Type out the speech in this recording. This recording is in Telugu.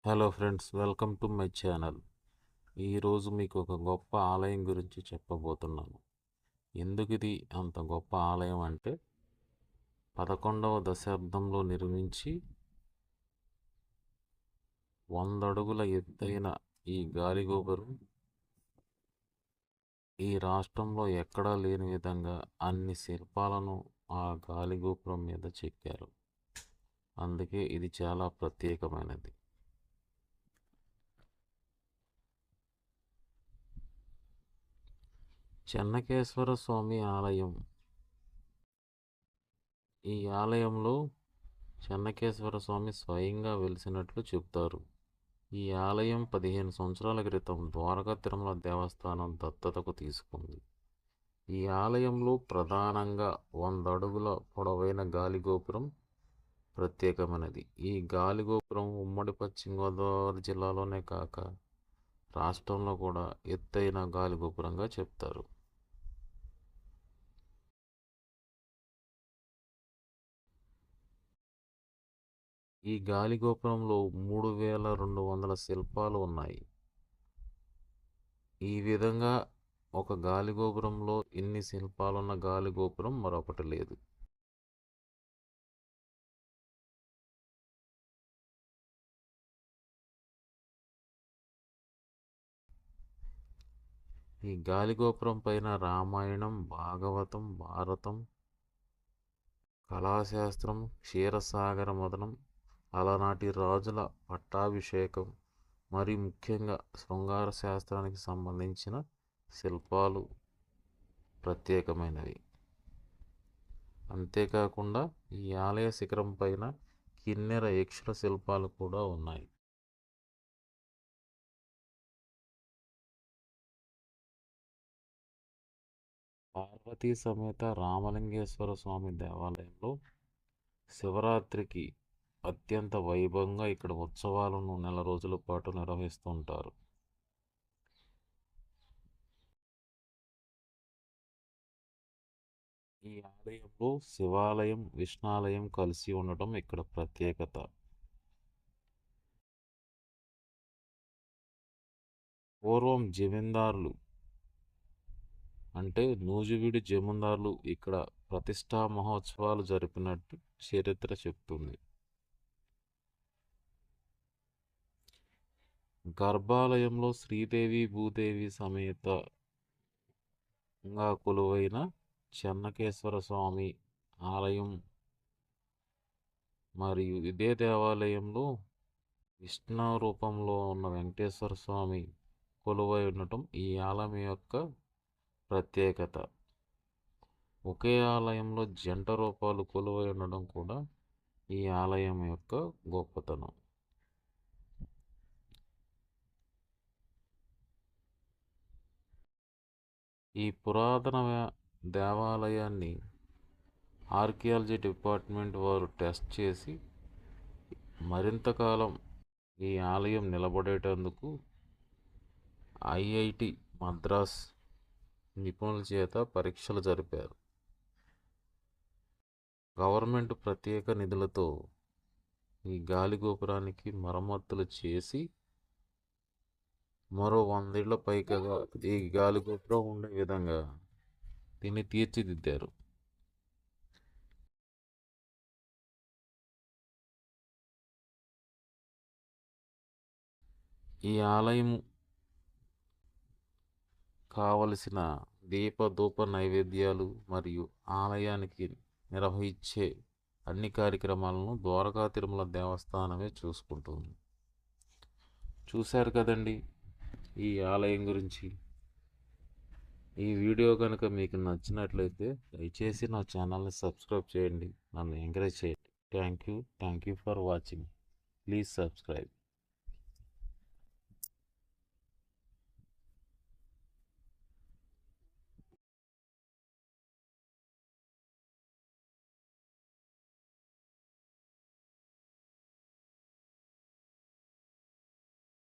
Hello friends, welcome to my channel. ఈరోజు మీకు ఒక గొప్ప ఆలయం గురించి చెప్పబోతున్నాను. ఎందుకు ఇది అంత గొప్ప ఆలయం అంటే 11వ దశాబ్దంలో నిర్మించి 100 అడుగుల ఎత్తైన ఈ గాలిగోపురం ఈ రాష్ట్రంలో ఎక్కడా లేని విధంగా అన్ని శిల్పాలను ఆ గాలిగోపురం మీద చెక్కారు. అందుకే ఇది చాలా ప్రత్యేకమైనది. చెన్నకేశ్వర స్వామి ఆలయం. ఈ ఆలయంలో చెన్నకేశ్వర స్వామి స్వయంగా వెలిసినట్లు చెబుతారు. ఈ ఆలయం 15 సంవత్సరాల క్రితం ద్వారకా తిరుమల దేవస్థానం దత్తతకు తీసుకుంది. ఈ ఆలయంలో ప్రధానంగా 100 అడుగుల పొడవైన గాలిగోపురం ప్రత్యేకమైనది. ఈ గాలిగోపురం ఉమ్మడి పశ్చిమ గోదావరి జిల్లాలోనే కాక రాష్ట్రంలో కూడా ఎత్తైన గాలిగోపురంగా చెప్తారు. ఈ గాలిగోపురంలో 3200 శిల్పాలు ఉన్నాయి. ఈ విధంగా ఒక గాలిగోపురంలో ఇన్ని శిల్పాలున్న గాలిగోపురం మరొకటి లేదు. ఈ గాలిగోపురం పైన రామాయణం, భాగవతం, భారతం, కళాశాస్త్రం, క్షీరసాగర మదనం, అలనాటి రాజుల పట్టాభిషేకం, మరి ముఖ్యంగా శృంగార శాస్త్రానికి సంబంధించిన శిల్పాలు ప్రత్యేకమైనవి. అంతేకాకుండా ఈ ఆలయ శిఖరం పైన కిన్నెర యక్షుల శిల్పాలు కూడా ఉన్నాయి. పార్వతీ సమేత రామలింగేశ్వర స్వామి దేవాలయంలో శివరాత్రికి అత్యంత వైభవంగా ఇక్కడ ఉత్సవాలను నెల రోజుల పాటు నిర్వహిస్తుంటారు. ఈ ఆలయంలో శివాలయం, విష్ణాలయం కలిసి ఉండటం ఇక్కడ ప్రత్యేకత. పూర్వం జమీందారులు అంటే నూజివీడు జమీందారులు ఇక్కడ ప్రతిష్టా మహోత్సవాలు జరిపినట్టు చరిత్ర చెప్తుంది. గర్భాలయంలో శ్రీదేవి భూదేవి సమేతంగా కొలువైన చెన్నకేశ్వర స్వామి ఆలయం మరియు ఇదే దేవాలయంలో విష్ణు రూపంలో ఉన్న వెంకటేశ్వర స్వామి కొలువై ఉండటం ఈ ఆలయం యొక్క ప్రత్యేకత. ఒకే ఆలయంలో జంట రూపాలు కొలువై ఉండడం కూడా ఈ ఆలయం యొక్క గొప్పతనం. ఈ పురాతన దేవాలయాన్ని ఆర్కియాలజీ డిపార్ట్మెంట్ వారు టెస్ట్ చేసి మరింత కాలం ఈ ఆలయం నిలబడేటందుకు ఐఐటి మద్రాస్ నిపుణుల చేత పరీక్షలు జరిపారు. గవర్నమెంట్ ప్రత్యేక నిధులతో ఈ గాలిగోపురానికి మరమ్మతులు చేసి మరో 100 ఏళ్ల పైగా ఈ గాలిగోపురం ఉండే విధంగా దీన్ని తీర్చిదిద్దారు. ఈ ఆలయం కావలసిన దీపధూప నైవేద్యాలు మరియు ఆలయానికి నిర్వహించే అన్ని కార్యక్రమాలను ద్వారకా తిరుమల దేవస్థానమే చూసుకుంటుంది. చూశారు కదండి ఈ ఆలయం గురించి. ఈ వీడియో కనుక మీకు నచ్చినట్లయితే దయచేసి నా ఛానల్ని సబ్స్క్రైబ్ చేయండి, నన్ను ఎంకరేజ్ చేయండి. Thank you for watching. Please subscribe.